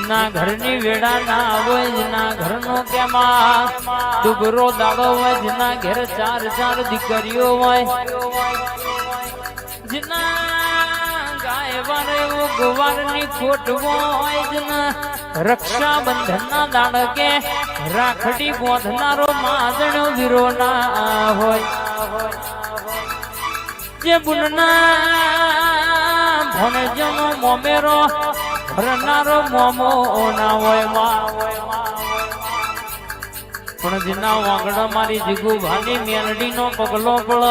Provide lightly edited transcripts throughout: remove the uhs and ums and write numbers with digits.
જેના ઘરની વેડા ના હોય, જેના ઘરનો કેમાં દુબરો દાડો હોય, જેના ઘેર ચાર ચાર દીકરીઓ હોય, જેના ગાય વારે ગોવારની ખોટ હોય, જેના રક્ષાબંધન ના દાડકે રાખડી બોંધનારો માજણો વીરો ના હોય, જે બુનના ભણજનો મોમેરો ભરનારો મોમો ના હોય પણ જેના વાંગડા મારી જીગુ ભાની મેલડી નો પગલો પડ,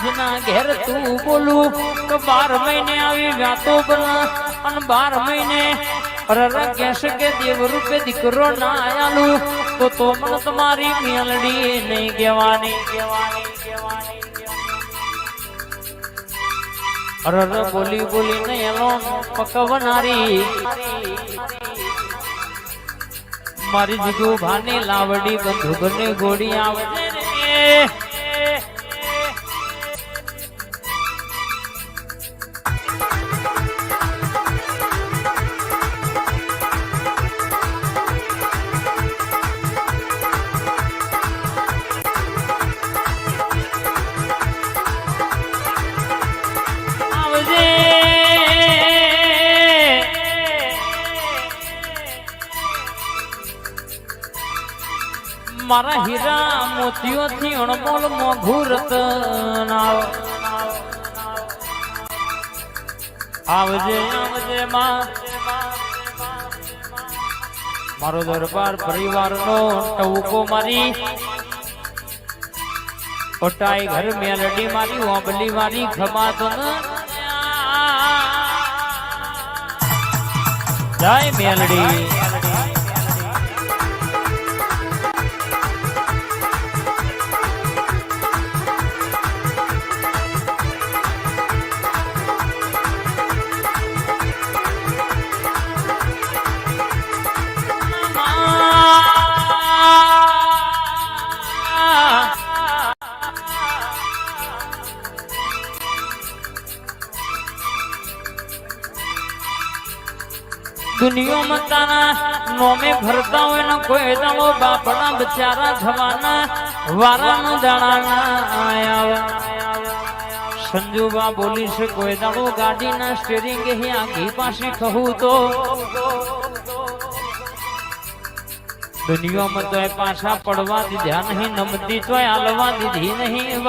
જેના ઘેર તું બોલું તો 12 મહિને આવી વ્યાતો બના અને 12 મહિને કહેશે કે દેવ રૂપે દીકરો ના આયાલું તો મને તમારી મેલડી નહીં કહેવાની. બોલી બોલી ને એનો પકવનારી મારી જીગુ ભાની લાવડી બંધુ બને ઘોડી આવે મારા હીરા મોતીઓથી અણમોલ મોઘું રતન આવજે આવજે મારો દરબાર પરિવારનો ટવકો મારી ઓટાઈ ઘર મેલડી મારી ઓબલી મારી ખમાત જય મેલડી. દુનિયામાં તારા નોમે ભરતા હોય ને કોઈ દાડો બાપના બચારા થવાના વારાનો દાડાના આયા. સંજુબા બોલી છે કોઈ દાડો ગાડીના સ્ટીરિંગ આખી પાસે કહું તો દુનિયામાં તો પાછા પડવા દીધા નહીં, નમતી તો હાલવા દીધી નહીં.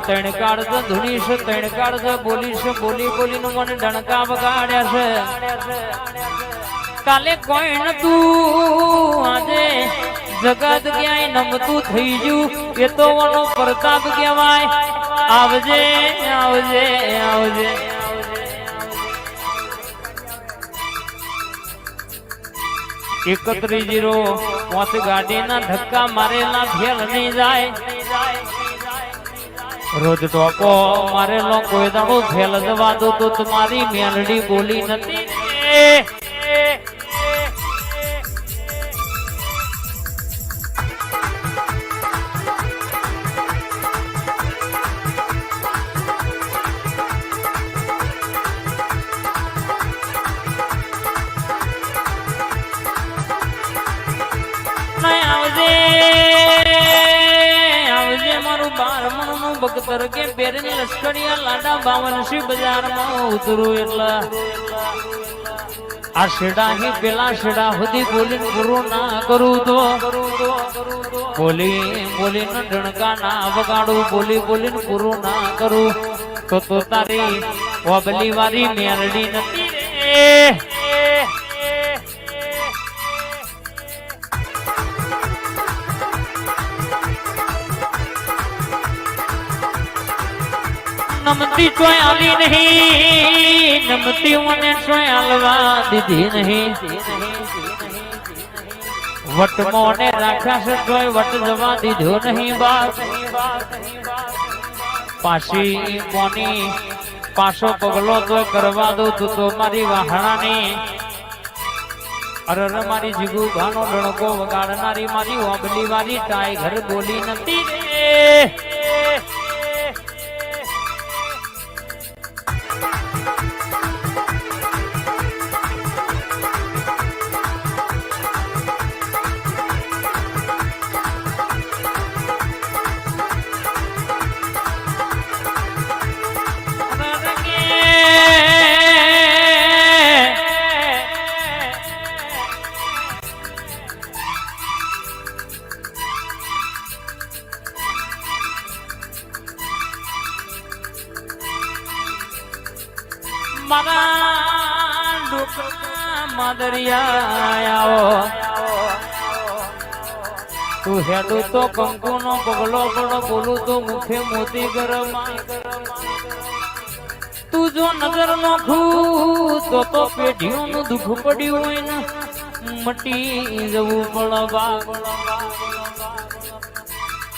ત્રણ કાળ ધૂણી છે, ત્રણ કાળ બોલી છે, બોલી બોલી નું મને ડણકા વગાડ્યા છે. કાલે કોઈ નતું આજે જગત ક્યાંય નમતું થઈ ગયું એ તો ઓનો પ્રતાપ કહેવાય. આવજે આવજે આવજે 3105 ગાડીના ધક્કા મારેલા ફેલ નહીં જાય. રોજ ટોકો મારેલો કોઈ દાડો ફેલ જવા દો તો તમારી મેલડી બોલી નથી. બકતર કે બેરન લશ્કરિયા લાડા 52 બજારમાં ઉતરું એટલા આ શેડા હી પેલા શેડા સુધી બોલીને પૂરું ના કરું તો બોલી બોલીને ડણકા ના વગાડું, બોલી બોલીને પૂરું ના કરું તો તારી ઓબલી વારી મેલડી નથી રે. નમતી ચોય આલી નહીં, નમતી મને ચોય આલવા દીધી નહીં. વટ મોને રાખ્યા છે ચોય વટ જવા દીધો નહીં. બાપ પાછી કોની પાછો પગલો તો કરવા દો તું તો મારી વાહણાની. અરર મારી જીગુ ભાનો ડણકો વગાડનારી મારી ઓબલી વાળી ટાઈગર બોલી નથી રે. મારા ડોકરા માદરિયા તું હેડું તો કંકુ નો પગલો પડો બોલું તો મુખે મોતી ગરમ તું જો નજર નોખું તો પેઢીઓનું દુઃખ પડ્યું હોય ને મટી જવું પડવા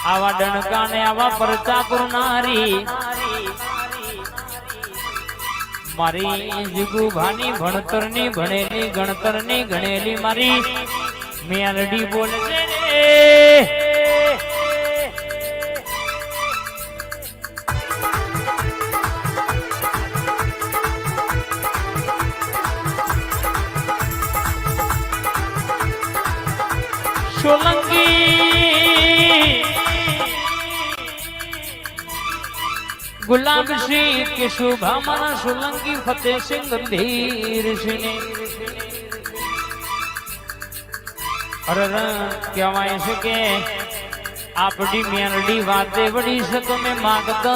આવા ડણકાને આવા પરચા પૂરનારી મારી જીગુભાની ભણતરની ભણેલી ગણતરની ગણેલી મારી મેલડી બોલે છે સોલંકી ગુલાબ સિંહ કે શુભા મારા સોલંકી ફતેહસિંહ ગંભીર સિંહ અરે કહેવાય છે કે આપડી મેલડી વાતે વડી છે તમે માગત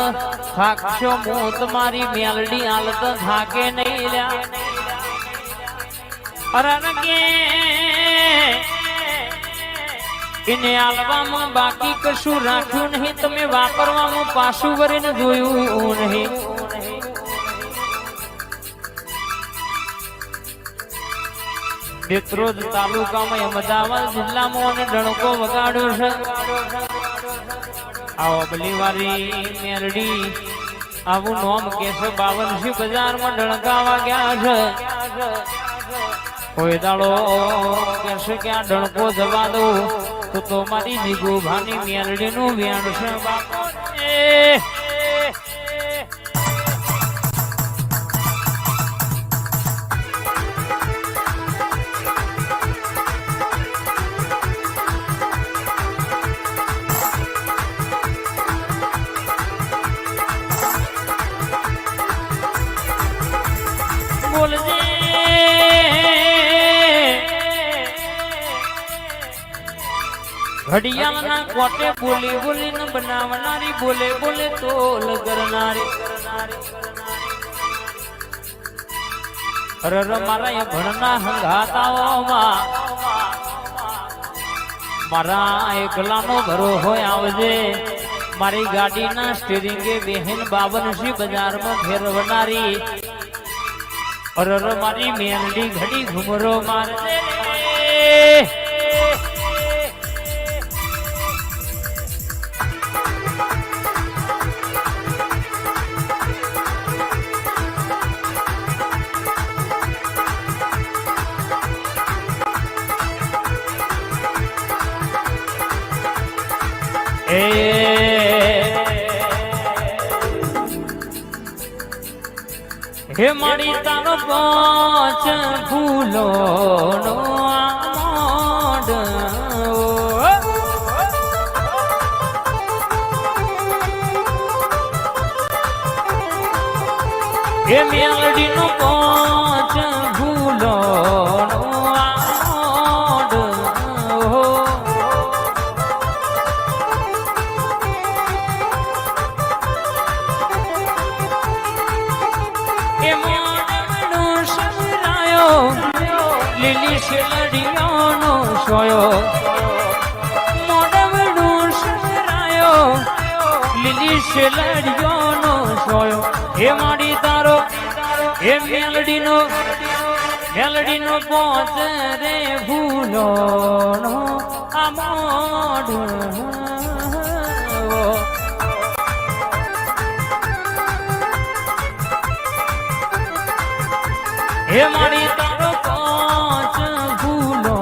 થાકશો હું તમારી મેલડી હાલત થાકે નહીં લ્યા અરે કે એને આલવામાં બાકી કશું રાખ્યું નહીં તમે વાપરવામાં પાછું વરીને જોયું નહીં બેત્રોજ તાલુકામાં અમદાવાદ જિલ્લામાં અને ડણકો વગાડ્યો છે આવો બલીવારી મેલડી આવું નોમ કે છે 52 બજારમાં ડણકાવા ગયા છે કોઈ દાડો કહેશે કે આ ડણકો જવા દો તો મારી જીગુભાની મેલડીનું વેણ છે બાપો બોલજે ઘડિયાળના કોટે બોલી બોલીને બનાવનારી બોલે બોલે તોલ કરનારી અરર મારા ભણના હંગાતાઓમાં મારા એકલાનો ઘરો હોય આવજે મારી ગાડીના સ્ટીરિંગે બેહેન 52 બજારમાં ફેરવનારી અરર મારી મેલડી ઘડી ઘુમરો મારજે હે મારી તારો પાંચ ફૂલો નો આમોડ હે મેલડી નો પાંચ ફૂલો નો આમોડ લીલી શેલડીઓનો સોયો મોડવડું શરાયો લીલી શેલડીઓનો સોયો હે માડી તારો હે મેલડીનો પહોંચ રે ભૂલોનો આ મોઢ હે માડી તારો પાંચ ભૂલો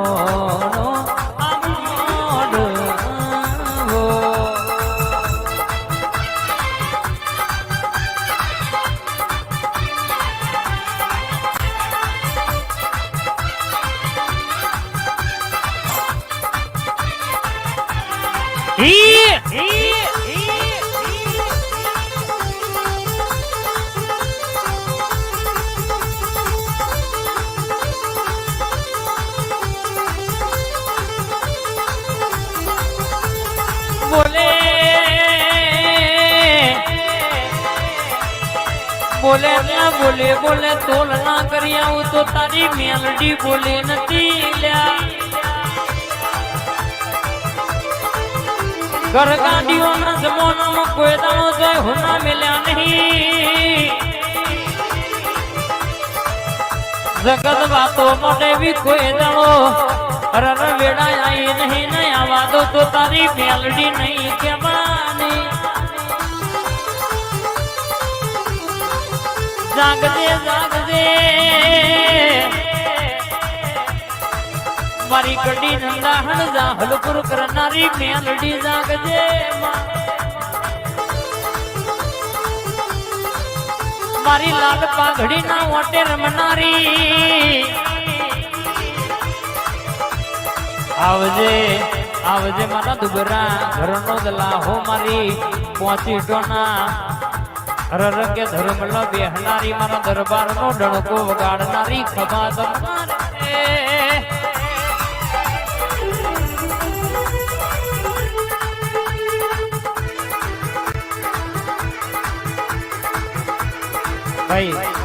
બોલે બોલે ના બોલે બોલે તોલ ના કરી આવું તો તારી મેલડી બોલે નથી લ્યા ઘર ગાડીઓના જમાનામાં કોઈ દાણો જાય હોના મેલ્યા નહીં જગત વાતો માટે બી કોઈ દાણો રર વેડા આવી નહીં નહીં આવા દો તો તારી મેલડી નહીં કેવાની જાગજે જાગજે મારી કડી નંદાહણ જા હલપુર કરનારી મેલડી જાગજે મારી લાલ પાઘડી ના ઓટે રમનારી આવજે આવજે મારા દુબરા ઘરનો દલાહો મારી પહોંચી ટોના રરકે ધર્મ લ બેહનારી મારા દરબાર નો ડણકો વગાડનારી ખભા તમારે ભાઈ